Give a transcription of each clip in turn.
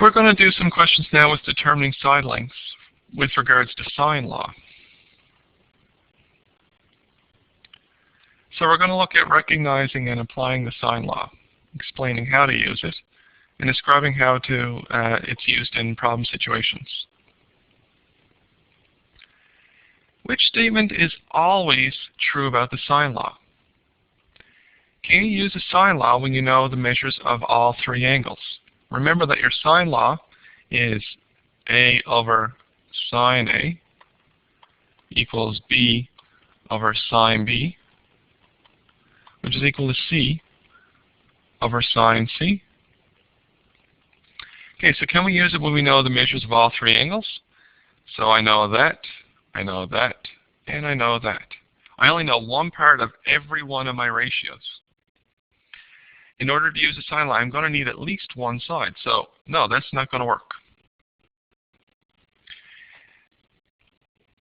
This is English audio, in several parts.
We're going to do some questions now with determining side lengths with regards to sine law. So we're going to look at recognizing and applying the sine law, explaining how to use it, and describing how it's used in problem situations. Which statement is always true about the sine law? Can you use the sine law when you know the measures of all three angles? Remember that your sine law is A over sine A equals B over sine B, which is equal to C over sine C. Okay, so can we use it when we know the measures of all three angles? So I know that, I know that, and I know that. I only know one part of every one of my ratios. In order to use the sine law, I'm going to need at least one side. So, no, that's not going to work.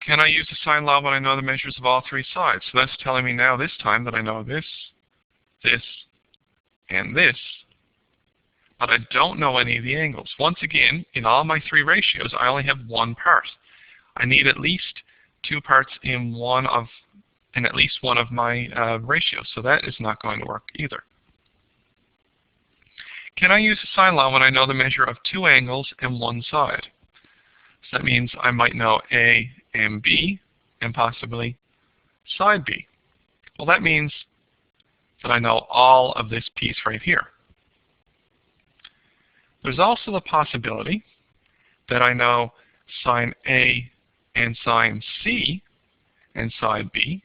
Can I use the sine law when I know the measures of all three sides? So that's telling me now this time that I know this, this, and this, but I don't know any of the angles. Once again, in all my three ratios, I only have one part. I need at least two parts in at least one of my ratios, so that is not going to work either. Can I use the sine law when I know the measure of two angles and one side? So that means I might know A and B, and possibly side B. Well, that means that I know all of this piece right here. There's also the possibility that I know sine A and sine C and side B.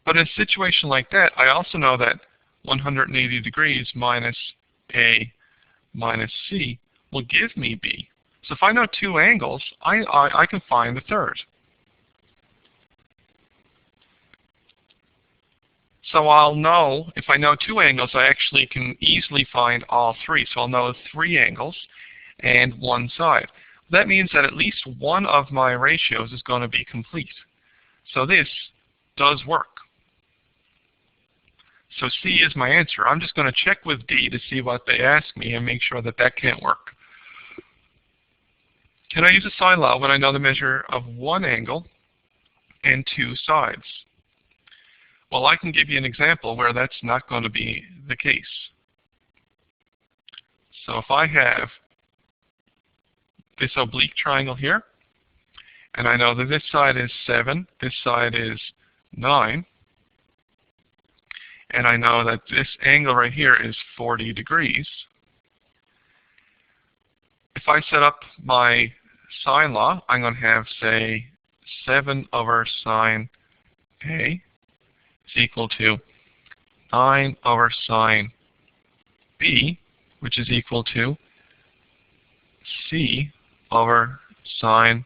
But in a situation like that, I also know that 180 degrees minus A minus C will give me B. So if I know two angles, I can find the third. So I'll know, if I know two angles, I actually can easily find all three. So I'll know three angles and one side. That means that at least one of my ratios is going to be complete. So this does work. So C is my answer. I'm just going to check with D to see what they ask me and make sure that that can't work. Can I use a sine law when I know the measure of one angle and two sides? Well, I can give you an example where that's not going to be the case. So if I have this oblique triangle here, and I know that this side is 7, this side is 9, and I know that this angle right here is 40 degrees. If I set up my sine law, I'm going to have, say, 7 over sine A is equal to 9 over sine B, which is equal to C over sine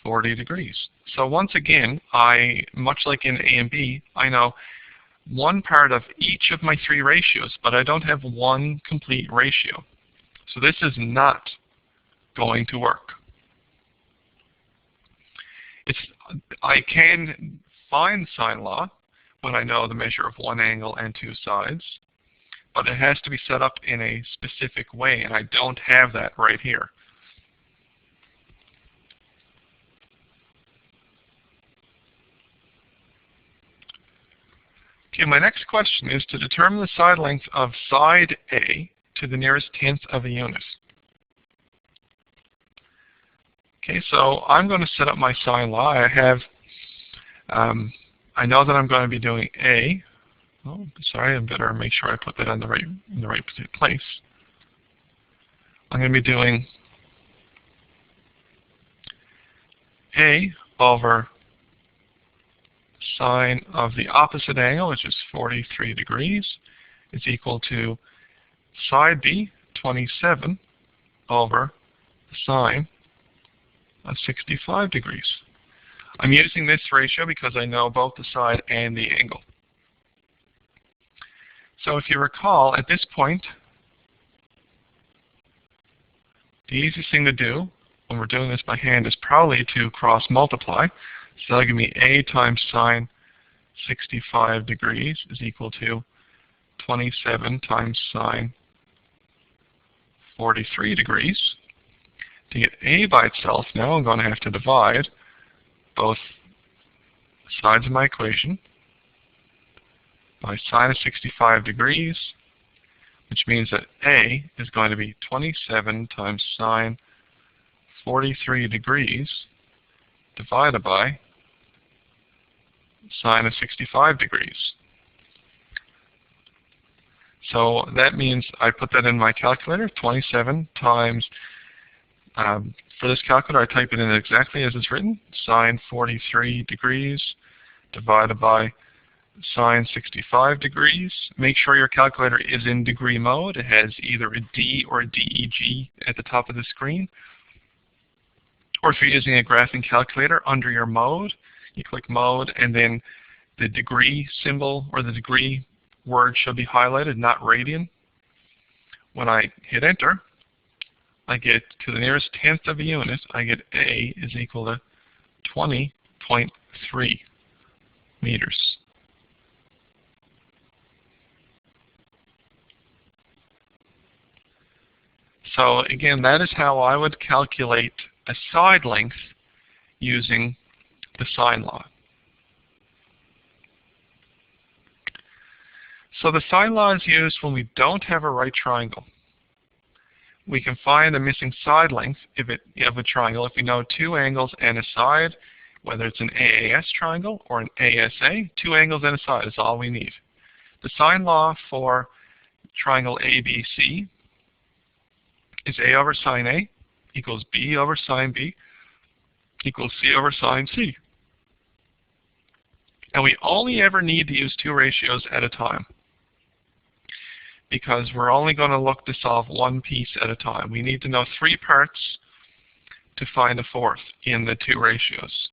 40 degrees. So once again, much like in A and B, I know one part of each of my three ratios, but I don't have one complete ratio. So this is not going to work. I can find sine law when I know the measure of one angle and two sides, but it has to be set up in a specific way, and I don't have that right here. Okay, my next question is to determine the side length of side A to the nearest tenth of a unit. Okay, so I'm going to set up my sine law. I know that I'm going to be doing A. Oh, sorry, I better make sure I put that in the right place. I'm going to be doing A over sine of the opposite angle, which is 43 degrees, is equal to side B, 27, over sine of 65 degrees. I'm using this ratio because I know both the side and the angle. So if you recall, at this point, the easiest thing to do when we're doing this by hand is probably to cross multiply. So that'll give me A times sine 65 degrees is equal to 27 times sine 43 degrees. To get a by itself, now I'm going to have to divide both sides of my equation by sine of 65 degrees, which means that a is going to be 27 times sine 43 degrees divided by sine of 65 degrees. So that means I put that in my calculator, 27 times, for this calculator I type it in exactly as it's written, sine 43 degrees divided by sine 65 degrees. Make sure your calculator is in degree mode. It has either a D or a DEG at the top of the screen. Or if you're using a graphing calculator, under your mode, you click mode, and then the degree symbol or the degree word should be highlighted, not radian. When I hit enter, I get to the nearest tenth of a unit, I get A is equal to 20.3 meters. So again, that is how I would calculate a side length using the sine law. So the sine law is used when we don't have a right triangle. We can find the missing side length of a triangle if we know two angles and a side, whether it's an AAS triangle or an ASA. Two angles and a side is all we need. The sine law for triangle ABC is A over sine A equals B over sine B equals C over sine C. And we only ever need to use two ratios at a time, because we're only going to look to solve one piece at a time. We need to know three parts to find a fourth in the two ratios.